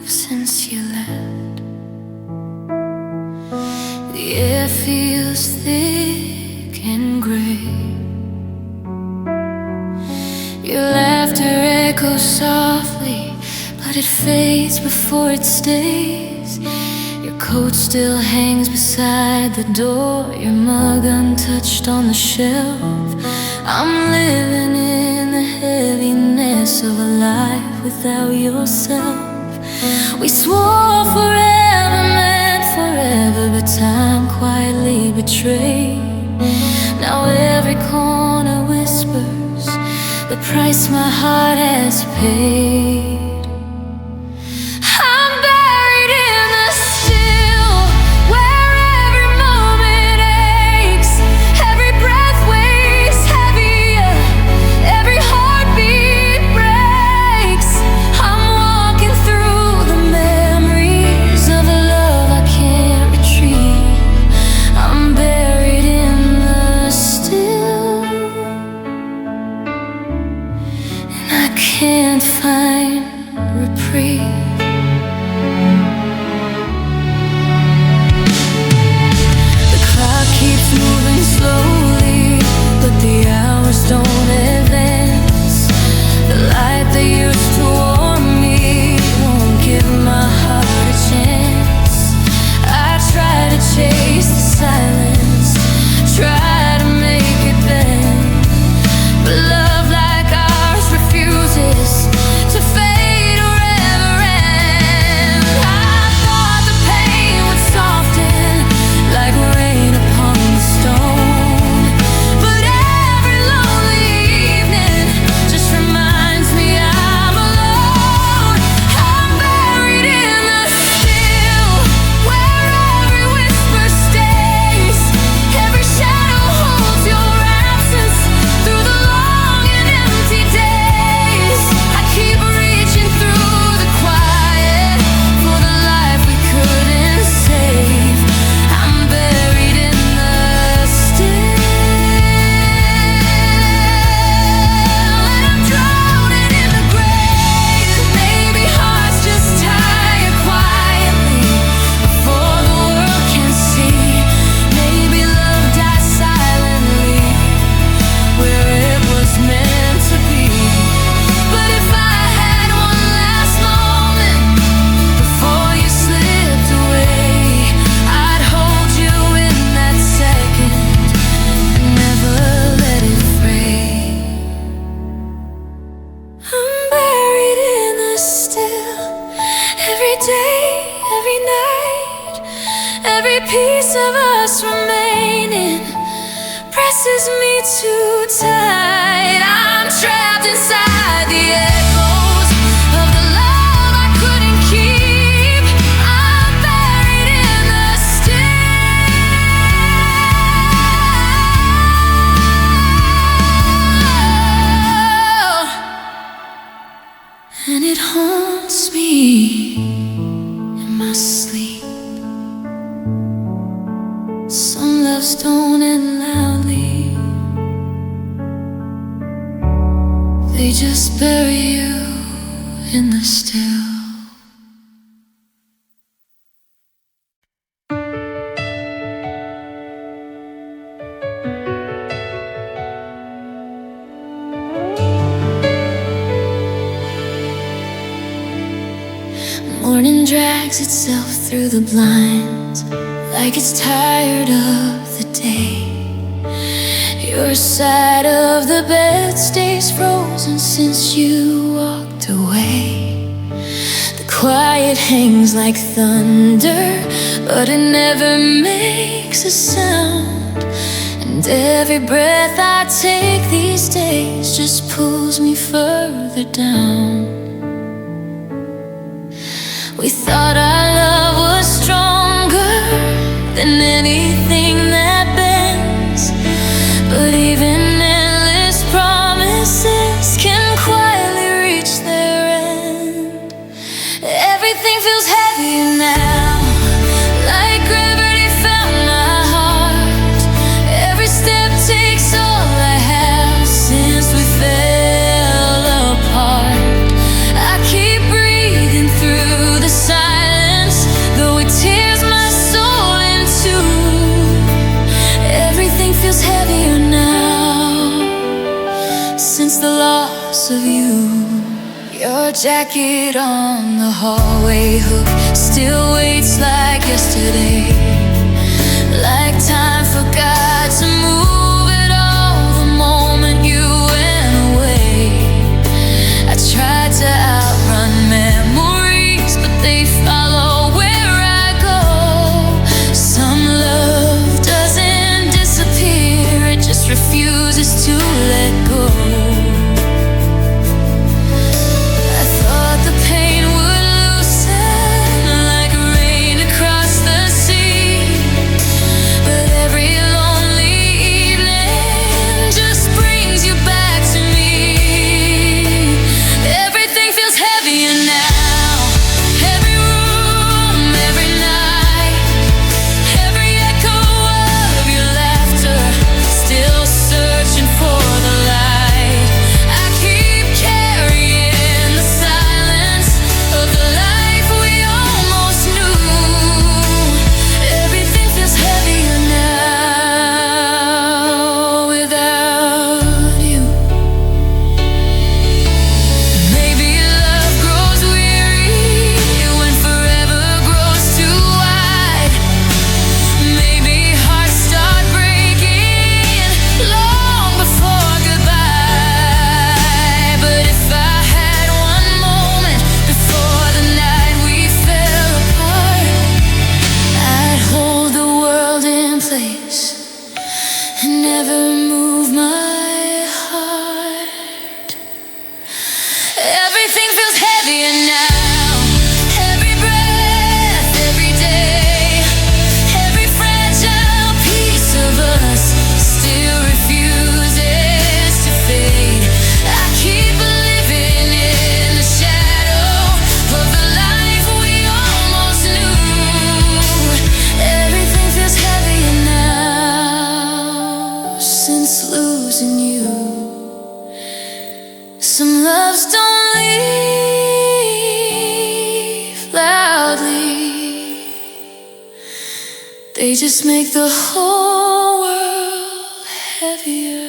since you left. The air feels thick and gray. Your laughter echoes softly, but it fades before it stays. Your coat still hangs beside the door, your mug untouched on the shelf. I'm living in the heaviness of a life without yourself. We swore forever, meant forever, but time quietly betrayed. Now every corner whispers the price my heart has paid. I'm buried in the still, where every moment aches, every breath weighs heavier, every heartbeat breaks. I'm walking through the memories of a love I can't retrieve. I'm buried in the still, I can't find reprieve. The clock keeps moving slowly, but the hours don't advance. The light that used to warm me won't give my heart a chance. I try to chase the silence, try to make it bend, but love like ours refuses to fade or ever end. I thought the pain would soften like rain upon the stone, but every lonely evening just reminds me I'm alone. I'm buried in the still, where every whisper stays, every shadow holds your absence through the long and empty days. I keep reaching through the quiet for the life we couldn't save. I'm buried in the still, and I'm drowning in the grave. Maybe hearts just tire quietly before the world can see. Maybe love dies silently where it was meant to be. But if I had one last moment before you slipped away, I'd hold you in that second and never let it fray. I'm buried in the still, every day, every night, every piece of us remaining presses me too tight. I'm trapped inside the echoes of the love I couldn't keep. I'm buried in the still, and it haunts me in my sleep. Some loves don't end loudly, they just bury you in the still. Morning drags itself through the blinds like it's tired of the day. Your side of the bed stays frozen since you walked away. The quiet hangs like thunder, but it never makes a sound. And every breath I take these days just pulls me further down. We thought our love was stronger than anything that bends, but even endless promises can quietly reach their end. Everything feels heavier now, like gravity found my heart. Every step takes all I have since we fell apart. I keep breathing through the jacket on the hallway hook still waits like yesterday, like time forgot to move at all the moment you went away. I tried to outrun memories, but they follow where I go. Some love doesn't disappear, it just refuses to let go. Everything feels heavier now. Every breath, every day, every fragile piece of us still refuses to fade. I keep living in the shadow of the life we almost knew. Everything feels heavier now since losing you. Some loves don't leave loudly, they just make the whole world heavier.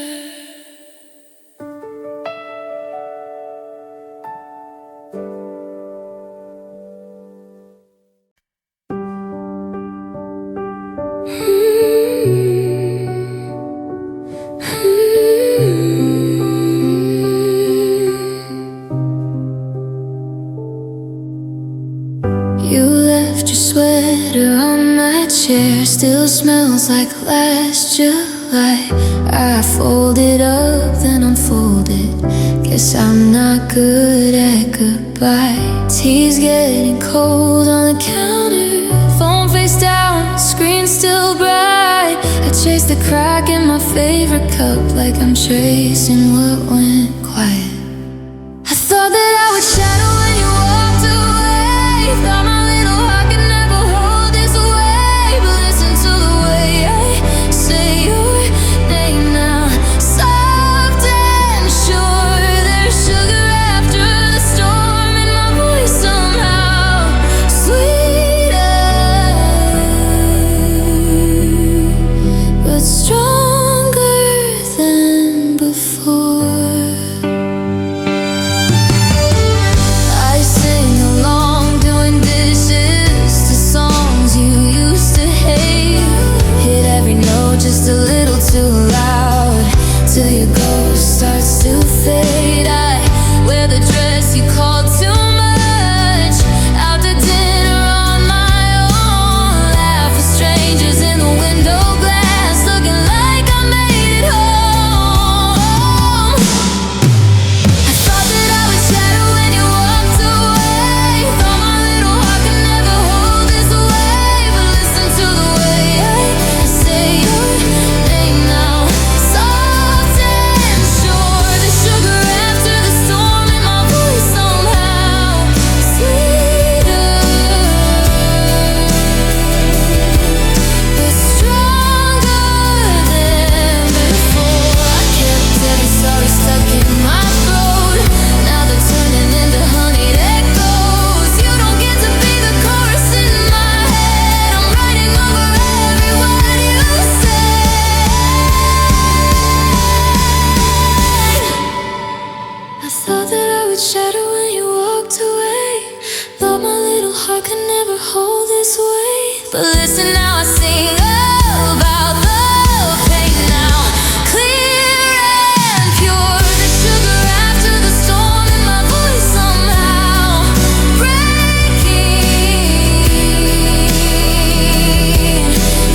You left your sweater on my chair, still smells like last July. I folded up, then unfolded. Guess I'm not good at goodbye. Tea's getting cold on the counter, phone face down, screen still bright. I chase the crack in my favorite cup like I'm tracing what went quiet. I thought that I would shadow when you walked away. Thought my little heart could never hold this weight. But listen to the way I say your name now. Soft and sure, there's sugar after the storm in my voice somehow. Sweeter, but stronger than before. can never hold this weight. But listen now, I sing about the pain now. Clear and pure, the sugar after the storm in my voice somehow breaking,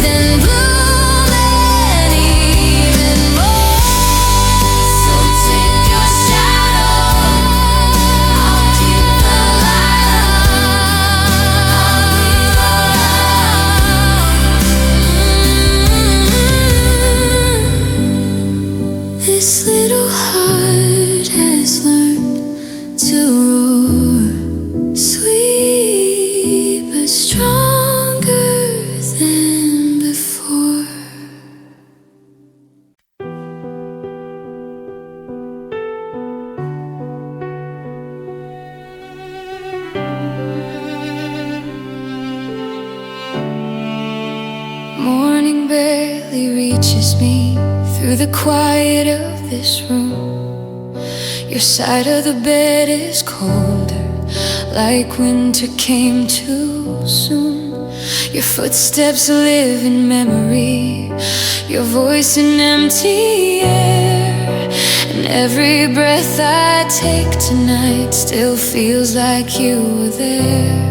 then blooming even more. So take your shadow, I'll keep the light up. This little heart has learned to roar, sweet but stronger than before. Morning barely reaches me through the quiet of this room. Your side of the bed is colder, like winter came too soon. Your footsteps live in memory, your voice in empty air. And every breath I take tonight still feels like you were there.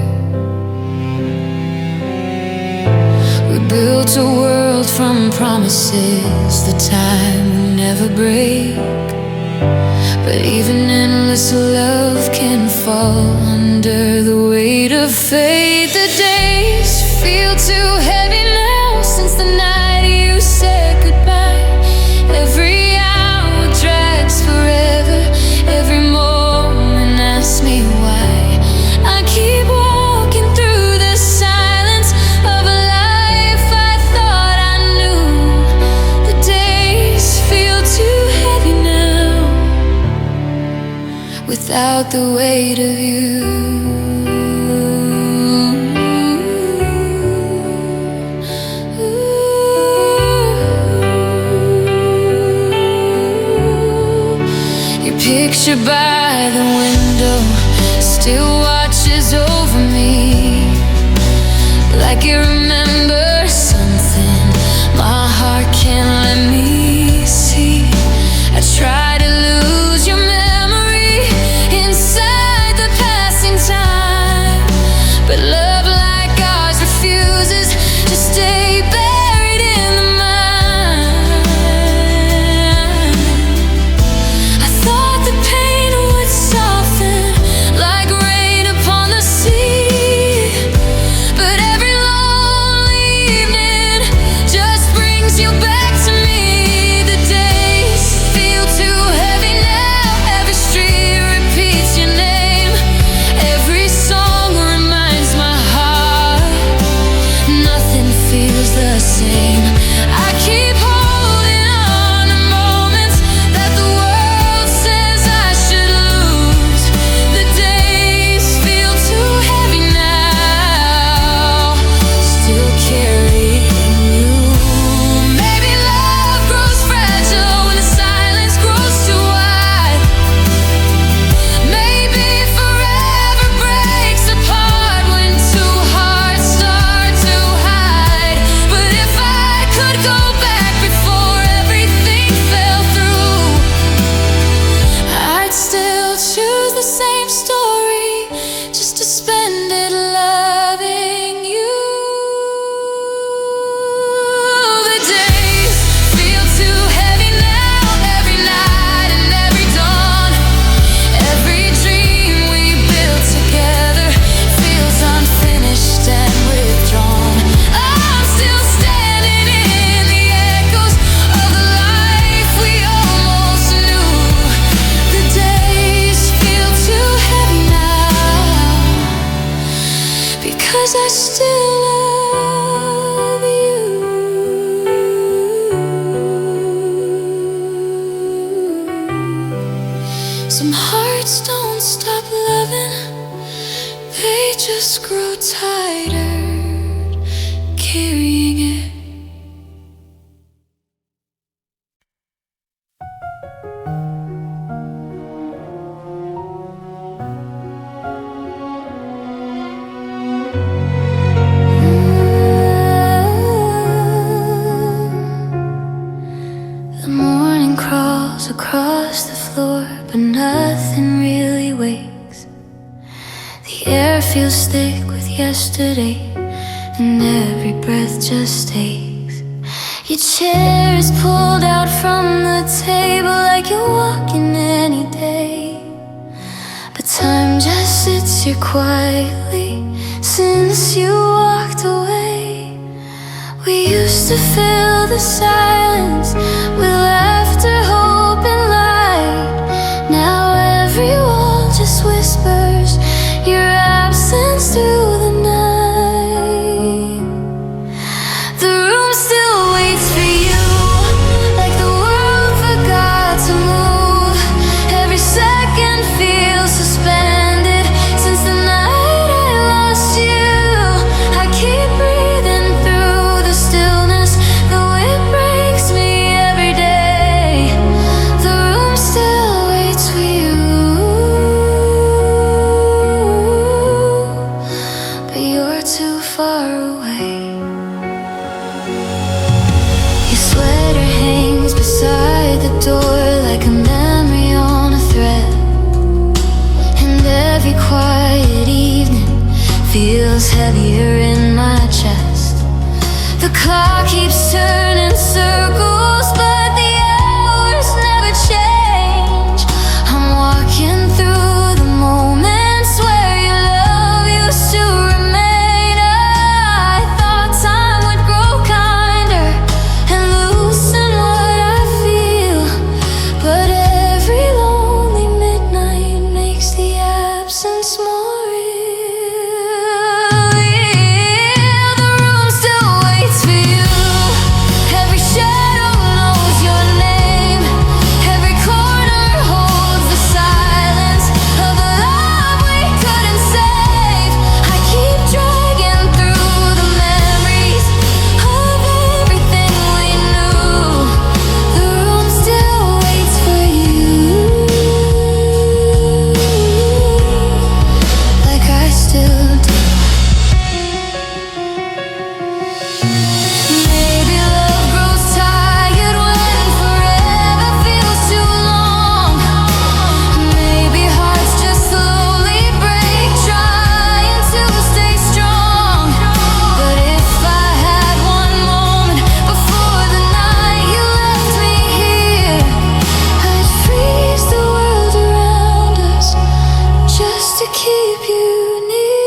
We built a world from promises, the time will never break. But even endless love can fall under the weight of fate. The days feel too heavy now since the night you said goodbye. Every hour drags forever, every moment asks me why. I keep walking through the silence of a life I thought I knew. The days feel too heavy now without the weight of you. Your picture by the window still watches over me, like it remembers something my heart can't let me see. I try to lose your memory inside the passing time, but love like ours refuses to stay buried in the mind. I thought the pain would soften like rain upon the sea, but every lonely evening just brings you back to me. The days feel too heavy now, every street repeats your name, every song reminds my heart nothing feels the same. I keep holding on to moments that the world says I should lose. The days feel too heavy now, still carrying you. Maybe love grows fragile when the silence grows too wide. Maybe forever breaks apart when two hearts start to hide. But if I could go back before everything fell through, I'd still choose the same story, just to spend it loving you. The days feel too heavy now, every night and every dawn. Every dream we built together feels unfinished and withdrawn. I'm still standing in the echoes of the life we almost knew. The days feel too heavy now, because I still love you. Some hearts don't stop loving, they just grow tighter, carrying it. feels thick with yesterday, and every breath just aches. Your chair is pulled out from the table like you're walking any day, but time just sits here quietly since you walked away. We used to fill the silence with laughter, hope, and light. Now every wall just whispers your absence through the night. The room still waits for you, like the world forgot to move. Every second feels suspended since the night I lost you. I keep breathing through the stillness, though it breaks me every day. The room still waits for you, but you're too far away. Your sweater hangs beside the door like a memory on a thread, and every quiet evening feels heavier in my chest. The clock keeps turning circles, but the hours never change. I'm walking through the moments where your love used to remain. I thought time would grow kinder and loosen what I feel, but every lonely midnight makes the absence more real. Yeah, the room still waits for you. Every shadow knows your name. Every corner holds the silence of the love we couldn't save. I keep dragging through the memories of everything we knew. The room still waits for you, like I still do. Maybe love grows tired when forever feels too long. Maybe hearts just slowly break, trying to stay strong. But if I had one moment before the night you left me here, I'd freeze the world around us just to keep you near.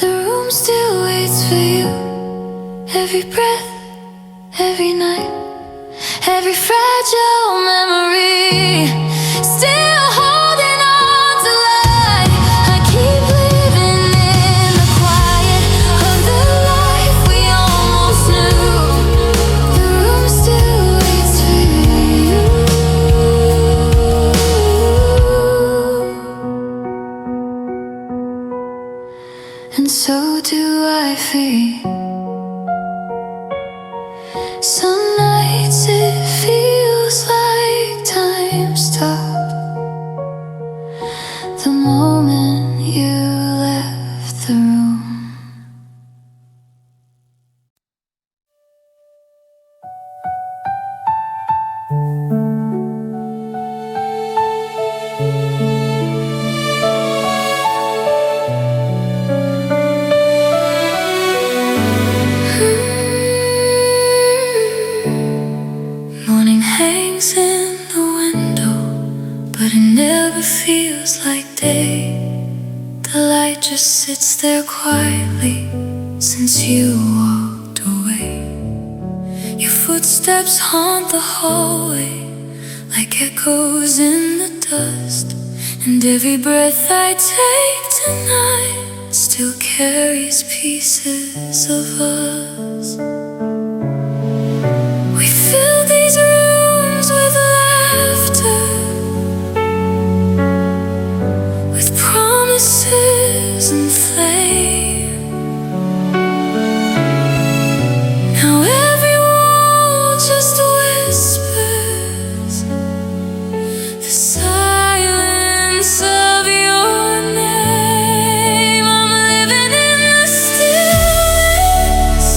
The room still waits for you. Every breath, every night, every fragile memory, still holding on to light. I keep living in the quiet of the life we almost knew. The room still waits for you, and so do I for you. Some nights it feels like time stopped the moment you left the room. Morning hangs in the window, but it never feels like day. The light just sits there quietly since you walked away. Your footsteps haunt the hallway like echoes in the dust, and every breath I take tonight still carries pieces of us. We fill these rooms with laughter, with promises and flame. Now every wall just whispers the silence of your name. I'm living in the stillness,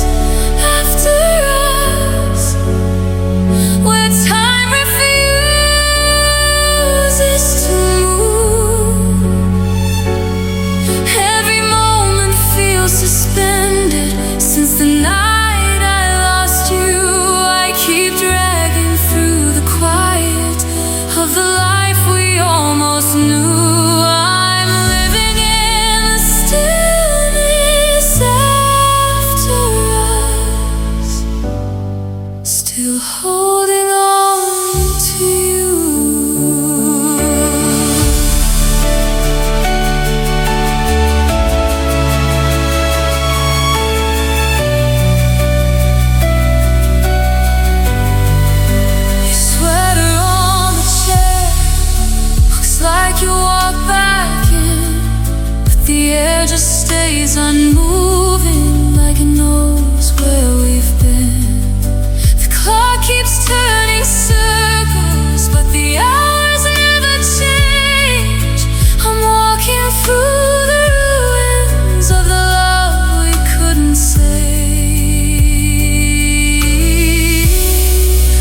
air just stays unmoving, like it knows where we've been. The clock keeps turning circles, but the hours never change. I'm walking through the ruins of the love we couldn't save.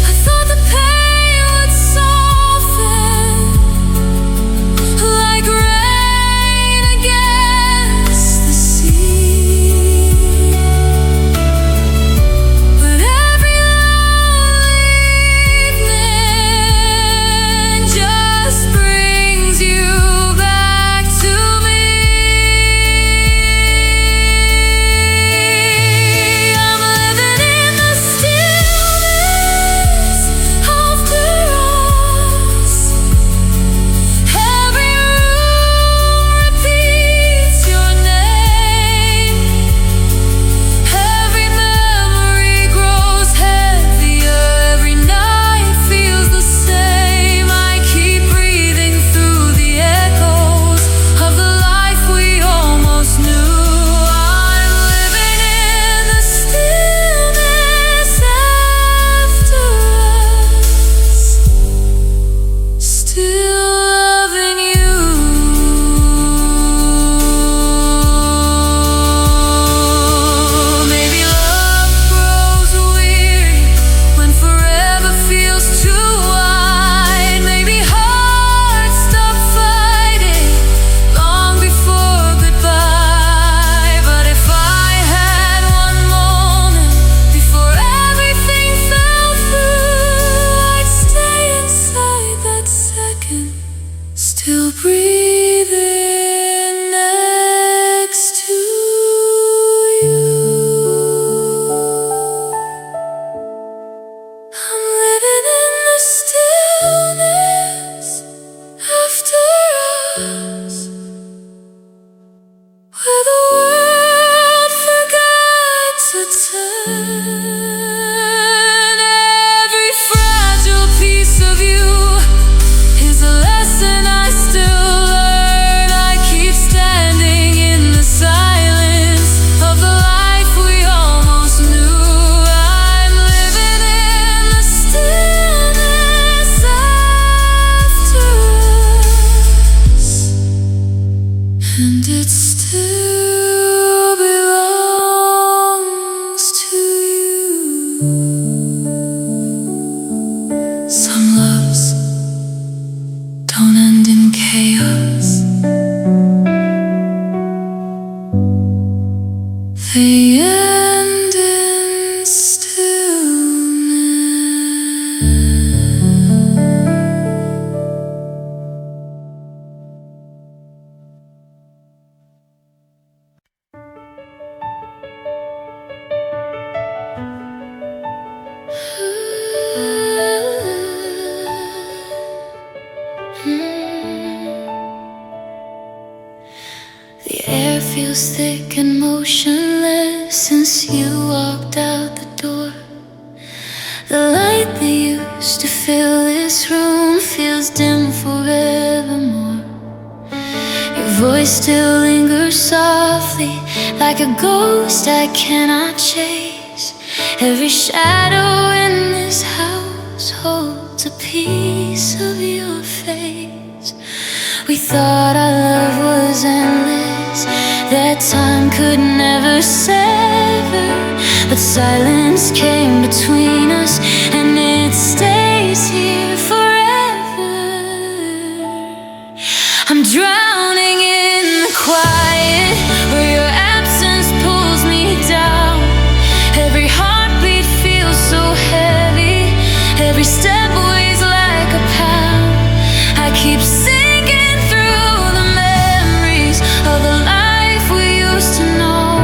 I thought the pain would soften like rain against the sea, but every lonely evening just brings you back to me. I'm living in the stillness after us. Every room repeats your name. Every memory grows heavier. Every night feels the same. I keep breathing through the echoes of the life we almost knew. I'm living in the stillness after us, still loving you. Maybe love grows weary when forever feels too wide. Maybe hearts stop fighting long before goodbye. But if I had one moment before everything fell through, I'd stay inside that second, still breathing next to you. I'm living in the stillness after us, where the world forgot to turn. Every fragile piece of you is a lesson I still learn. I keep standing in the silence of the life we almost knew. I'm living in the stillness after us, and it still belongs to you. Some loves don't end in chaos, they end in The air feels thick and motionless since you walked out the door. The light that used to fill this room feels dim forevermore. Your voice still lingers softly, like a ghost I cannot chase. Every shadow in this house holds a piece of your face. We thought our love was endless, that time could never sever. But silence came between us, and it stays here forever. I'm drowning in the quiet, where your absence pulls me down. Every heartbeat feels so heavy, every step weighs like a pound. I keep sinking through the memories of the life we used to know.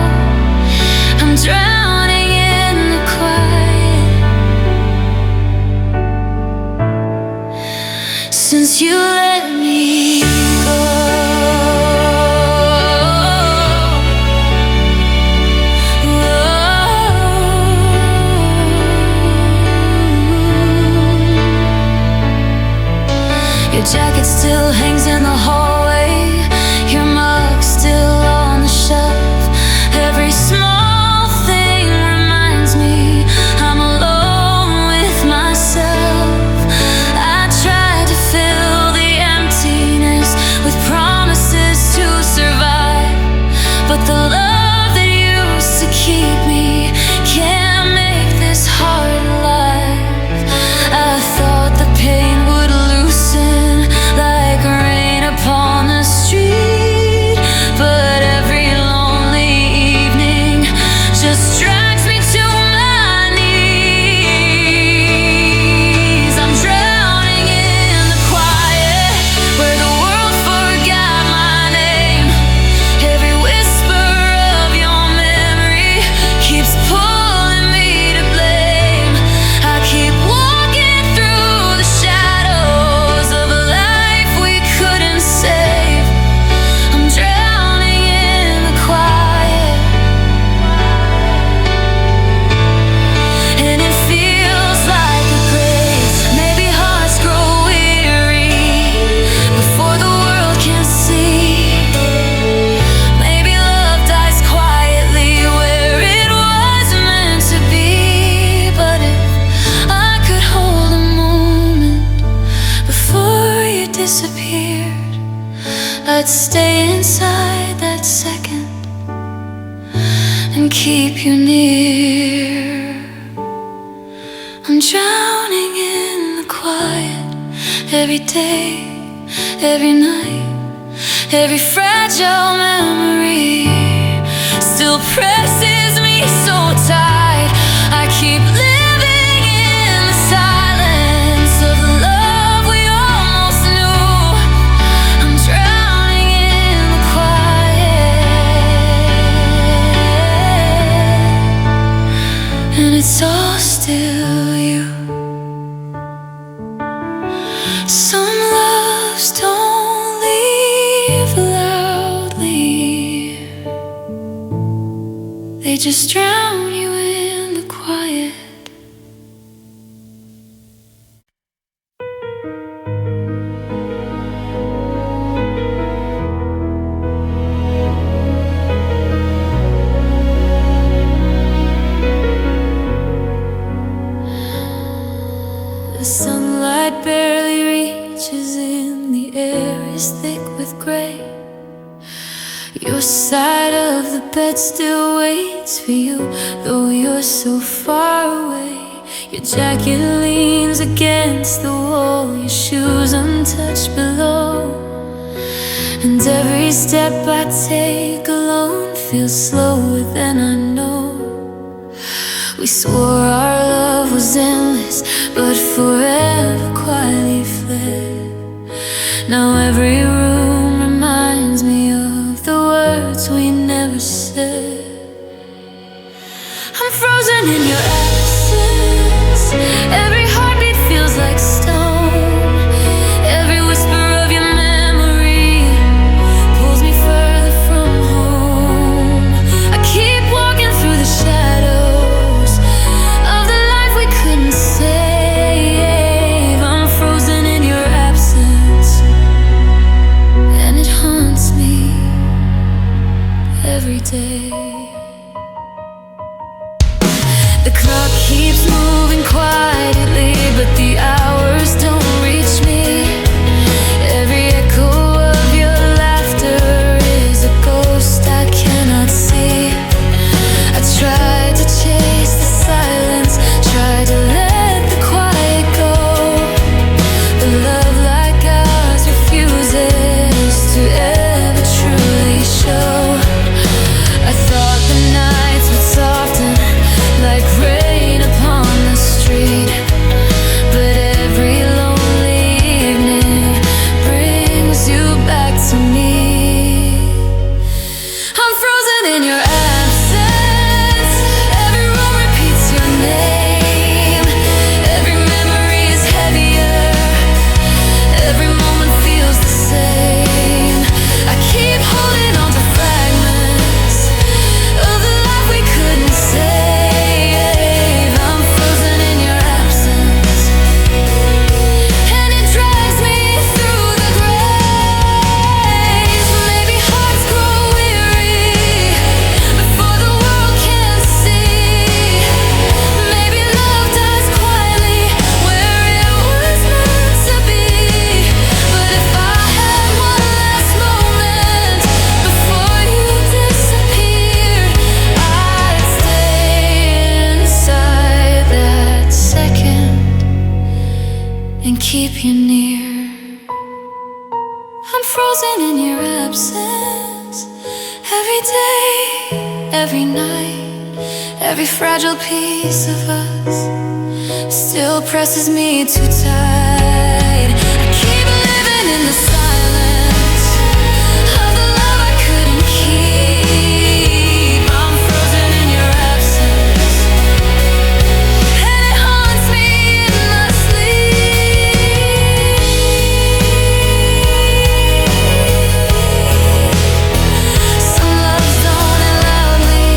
I'm drowning in the quiet, second and keep you near. I'm drowning in the quiet every day, every night. Every fragile memory still presses me so tight. I keep living in the silence of the love we almost knew. I'm drowning in the quiet, and it's all still you. Some loves don't leave loudly, they just drown you in the quiet. The sunlight barely reaches in, the air is thick with gray. Your side of the bed still waits for you, though you're so far away. Your jacket leans against the wall, your shoes untouched below. And every step I take alone feels slower than I know. We swore our love was endless, but forever quietly fled. Now every room reminds me of the words we never said. I'm frozen in your absence. Every heartbeat feels like stone. Every whisper of your memory pulls me further from home. I keep walking through the shadows of the life we couldn't save. I'm frozen in your absence, and it haunts me every day. The clock keeps moving quietly, but the hours don't reach me. Every echo of your laughter is a ghost I cannot see. I tried to chase the silence, tried to let the quiet go, but love like ours refuses to ever truly show. I thought the nights would soften like rain upon the street, but every lonely evening brings you back to me. I'm frozen in your absence. Every room repeats your name. Every memory is heavier. Every moment feels the same. I keep holding on to fragments of the life we couldn't save. I'm frozen in your absence, and it drags me through the graves. Maybe hearts grow weary before the world can see. Maybe love dies quietly where it was meant to be. But if I had one last moment before you disappeared, I'd stay inside that second and keep you near. I'm frozen in your absence. Every day, every night, every fragile piece of us still presses me too tight. I keep living in the silence of the love I couldn't keep. I'm frozen in your absence, and it haunts me in my sleep. Some loves don't end loudly,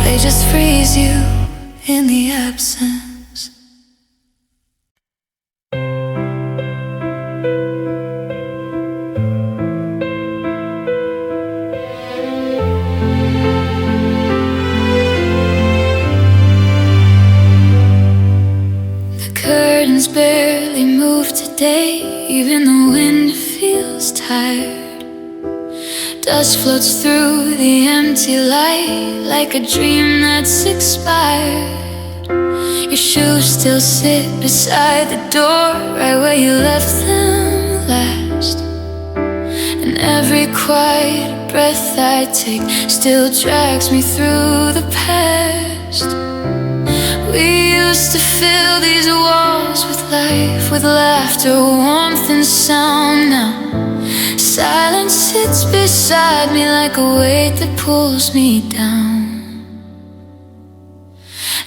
they just freeze you in the absence. The curtains barely move today, even the wind feels feels tired. Dust floats through the empty light like a dream that's expired. Your shoes still sit beside the door, right where you left them last. And every quiet breath I take still drags me through the past. We used to fill these walls with life, with laughter, warmth and sound. Now silence sits beside me like a weight that pulls me down.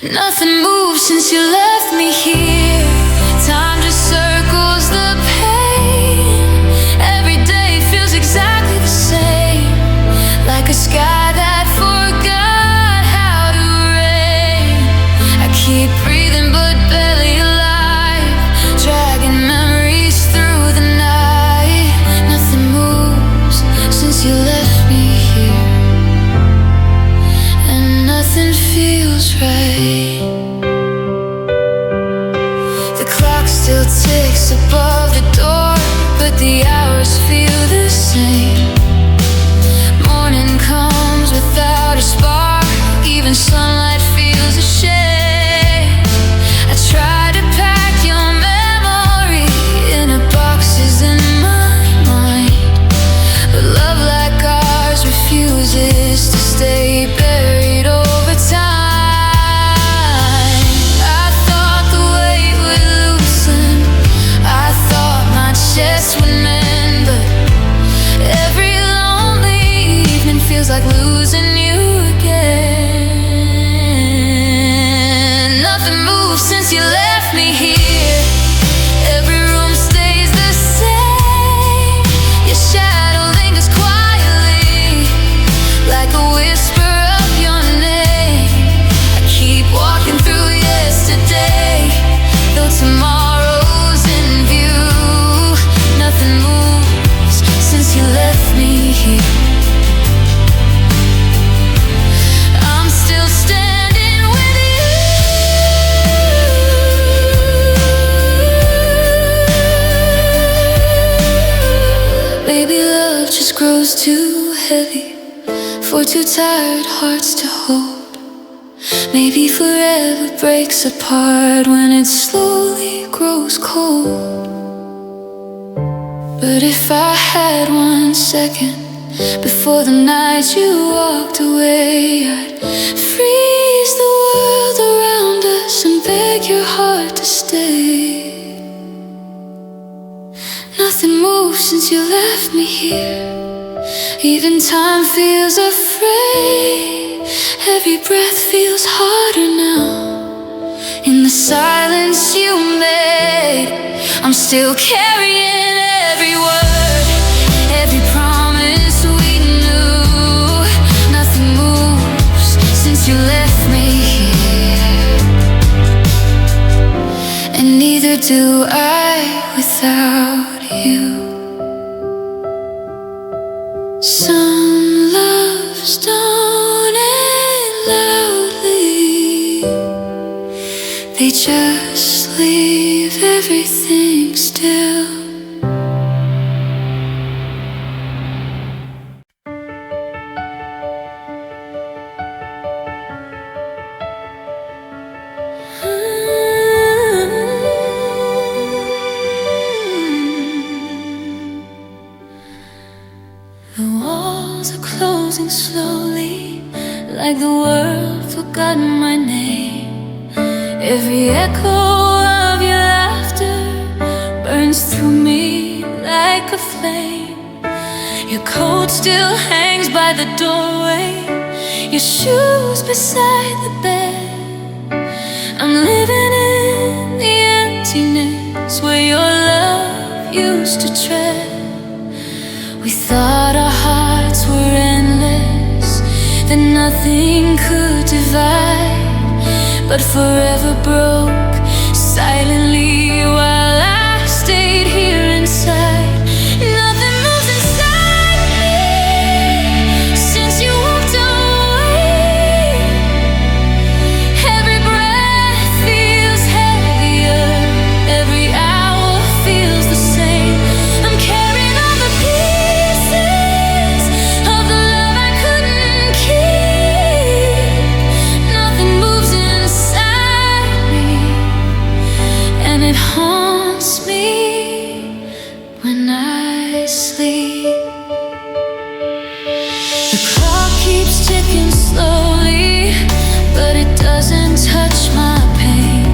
Nothing moves since you left me here. Time just circles the pain. Every day feels exactly the same, like a sky that forgot how to rain. I keep breathing but barely alive, dragging memories through the night. Nothing moves since you left me here, and nothing feels right. The clock still ticks above the door, but the hours feel the same. Morning comes without a spark, even sunlight feels a shame. I try to pack your memory in a boxes in my mind, but love like ours refuses to stay buried over time. I thought the weight would loosen, I thought my chest would mend, but every lonely evening feels like losing you again. Nothing moves since you left me here. Every room stays the same. Your shadow lingers quietly, like a whisper of your name. I keep walking through yesterday, though tomorrow's in view. Nothing moves since you left me here. I'm still standing with you. Baby, love just grows too heavy for two tired hearts to hold. Maybe forever breaks apart when it slowly grows cold. But if I had 1 second before the night you walked away, I'd freeze the world around us and beg your heart to stay. Nothing moves since you left me here. Even time feels afraid. Every breath feels harder now. In the silence you made, I'm still carrying every word, every promise we knew. Nothing moves since you left me here, and neither do I without you. Some loves don't end loudly, they just leave everything still. The walls are closing slowly, like the world forgot my name. Every echo of your laughter burns through me like a flame. Your coat still hangs by the doorway, your shoes beside the bed. I'm living in the emptiness where your love used to tread. We thought our hearts were endless, that nothing could divide, but forever broke silently while I stayed here inside. Nothing moves inside me since you walked away. Every breath feels heavier, every hour feels the same. I'm carrying all the sleep. The clock keeps ticking slowly, but it doesn't touch my pain.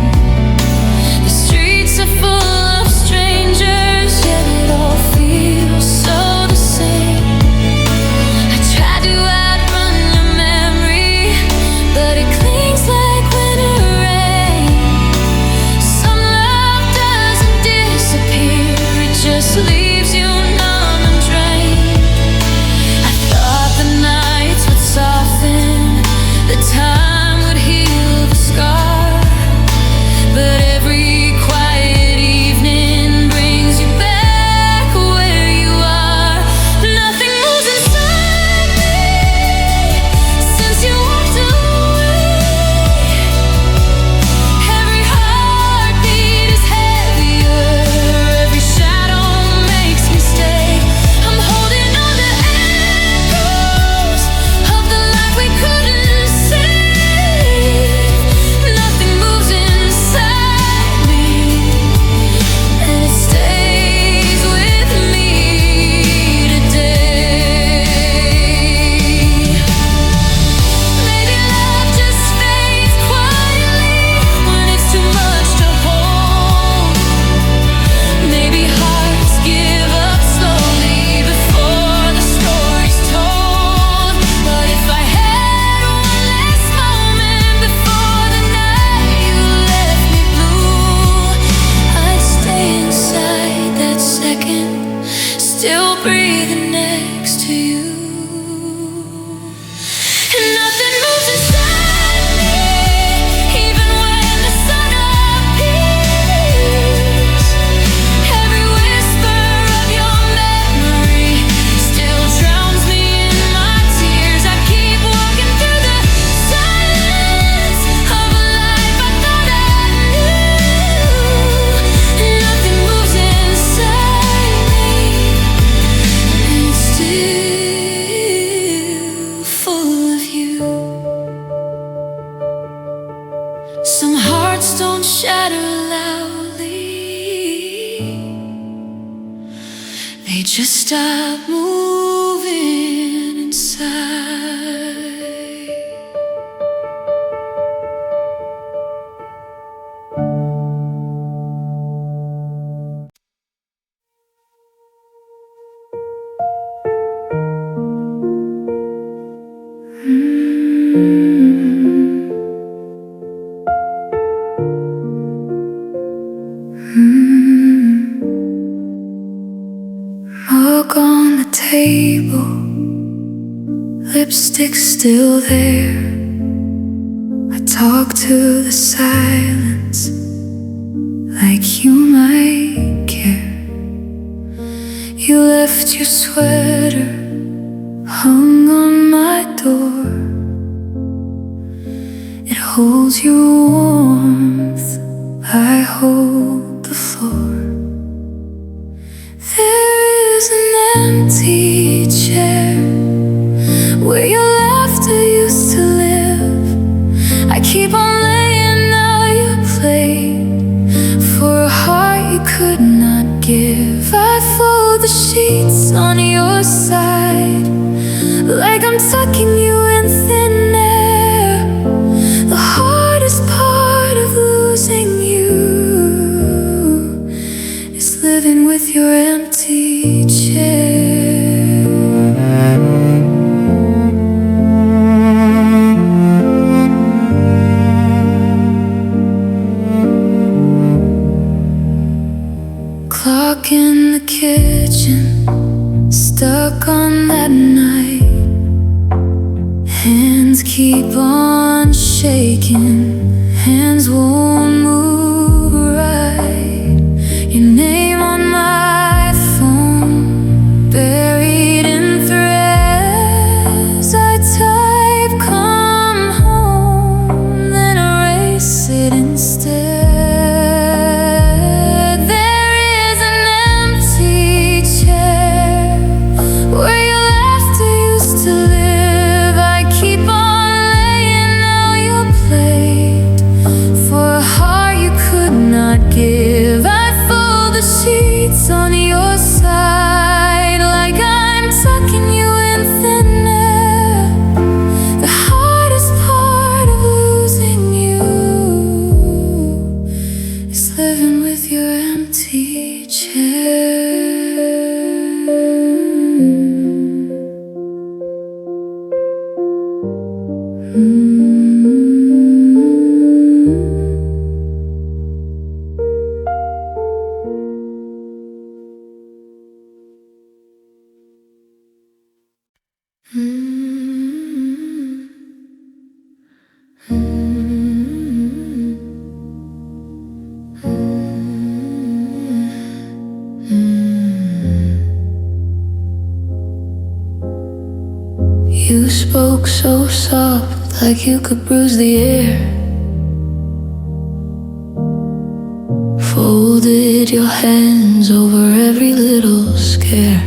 The streets are full of strangers, yet it all feels so the same. I tried to outrun your memory, but it clings like winter rain. Some love doesn't disappear, it just leaves you numb and drained. I thought the nights would soften, the time would heal the scar, but every quiet evening brings you back where you are. Nothing moves inside me since you walked away. Every heartbeat is heavier, every shadow makes me stay. I'm holding on to echoes of the life we couldn't save. Nothing moves inside me, and it stays with me today. Maybe love just fades quietly when it's too much to hold. Maybe hearts give up slowly before the story's told. But if I had one last moment before the night you left me blue, I'd stay inside that second, still breathing next to you. And nothing moves inside me, even when the sun appears. Every whisper of your memory still drowns me in my tears. I keep walking through the silence of a life I thought I knew. And nothing moves inside me, and it's still full of you. Some hearts don't shatter loudly, they just stop moving inside. Mug on the table, lipstick still there. I talk to the silence like you might care. You left your sweater hung on my door. It holds your warmth, I hold the floor. There is an empty chair where your laughter used to live. I keep on laying out your plate for a heart you could not give. I fold the sheets on your side like I'm tucking you in thin air. The hardest part of losing you is living with your empty chair. Clock in the kitchen, stuck on that night. Hands keep on shaking, hands won't move right. Your name on my phone, buried in threads. I type come home, then erase it instead. There is an empty chair where your laughter used to live. I keep on laying out your plate for You spoke so soft, like you could bruise the air. Folded your hands over every little scare.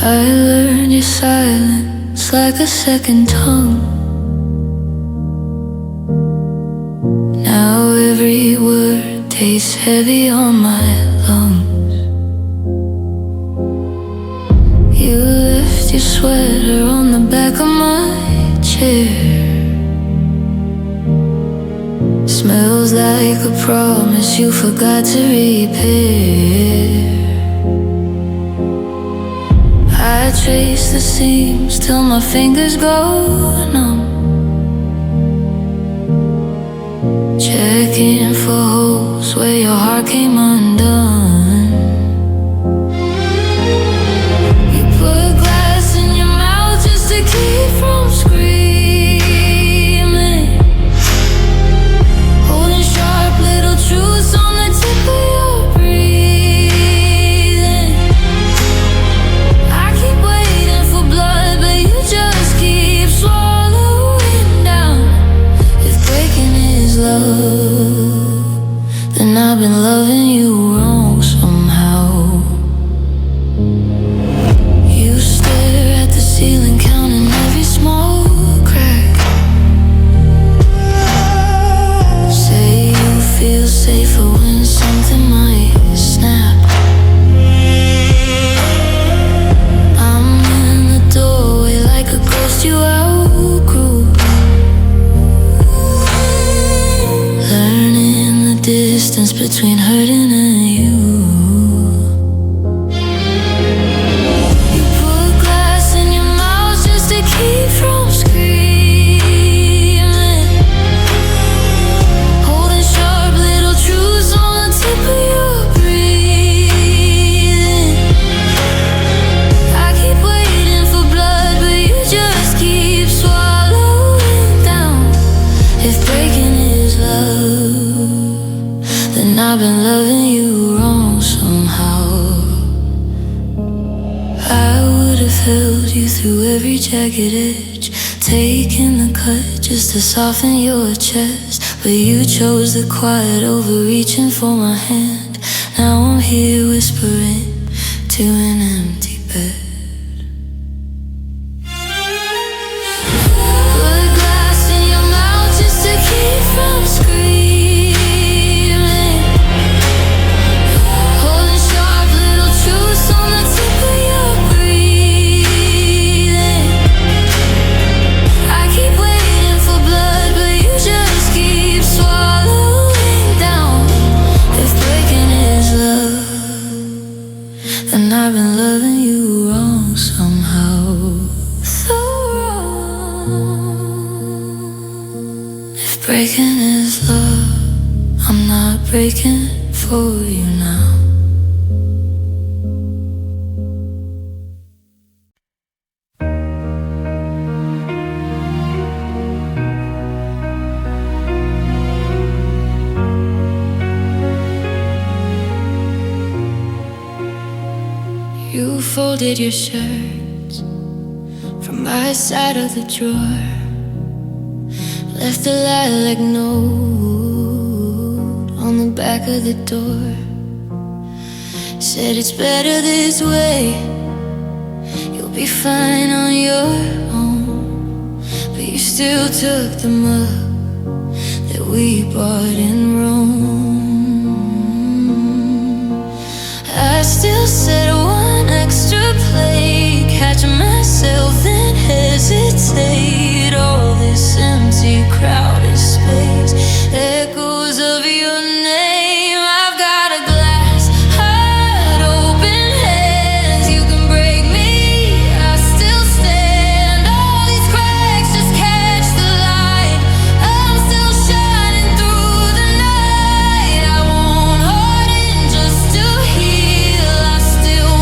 I learned your silence like a second tongue. Now every word tastes heavy on my lungs. You left your sweater on the back of my chair. Smells like a promise you forgot to repair. I trace the seams till my fingers go numb, checking for holes where your heart came undone. You put glass in your mouth just to keep from screaming, holding sharp little truths on the tip of your breathing. I keep waiting for blood, but you just keep swallowing down. If breaking is love, then I've been loving you wrong somehow. You stare at the ceiling, counting every small crack. Say you feel safer when something might snap. I'm in the doorway like a ghost you outgrew, learning the distance between hurting and you. You put glass in your mouth just to keep from screaming, holding sharp little truths on the tip of your breathing. I keep waiting for blood, but you just keep swallowing down. If breaking is love, then I've been loving you wrong somehow. I would have held you through every jagged edge, taking the cut just to soften your chest, but you chose the quiet over reaching for my hand. Now I'm here whispering to an empty bed. Put glass in your mouth just to keep from screaming, holding sharp little truths on the tip of your breathing. I keep waiting for blood, but you just keep swallowing down. If breaking is love, then I've been loving you wrong somehow. So wrong. If breaking is love, I'm not breaking for you now. You folded your shirts from my side of the drawer, left a lilac note on the back of the door. Said it's better this way, you'll be fine on your own. But you still took the mug that we bought in Rome. I still said one extra plate, catching myself then hesitate. All this empty crowded space, echoes of your name. I've got a glass heart, open hands. You can break me, I still stand. All these cracks just catch the light. I'm still shining through the night. I won't harden just to heal. I still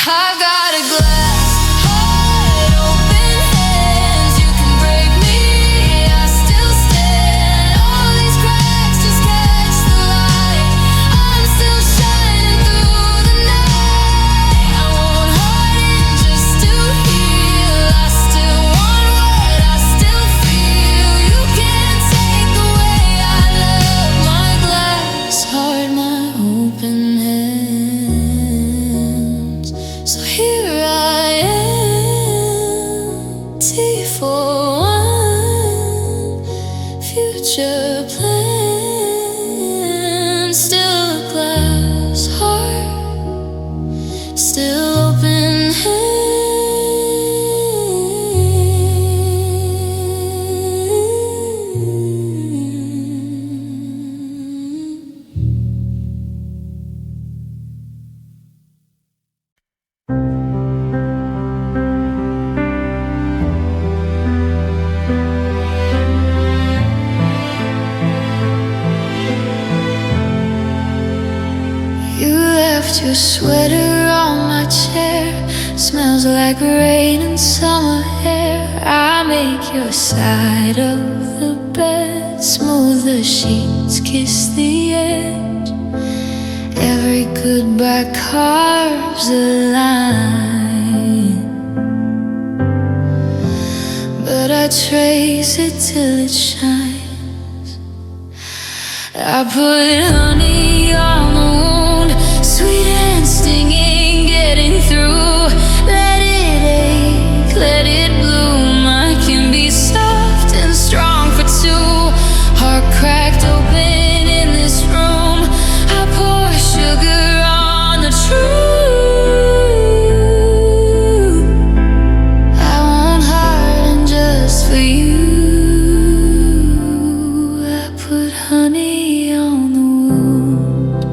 I got a glass heart, open hands. You can break me, I still stand. All these cracks just catch the light. I'm still shining through the night. I won't harden just to heal. I still want what I still feel. You can't take away I love. My glass heart, my open hands. So here I am, tea for one, future plans. Still a glass heart, still open You left your sweater on my chair. Smells like rain and summer air. I make your side of the bed. Smooth the sheets, kiss the edge. Every goodbye carves a line, but I trace it till it shines. I put honey on the wound, sweet and stinging, getting through. Let it ache, let it bloom. I can be soft and strong for two. Heart cracked open in this room. I pour sugar on the truth. I won't harden just for you. I put honey on the wound.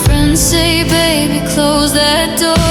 Friends say, baby, close that door.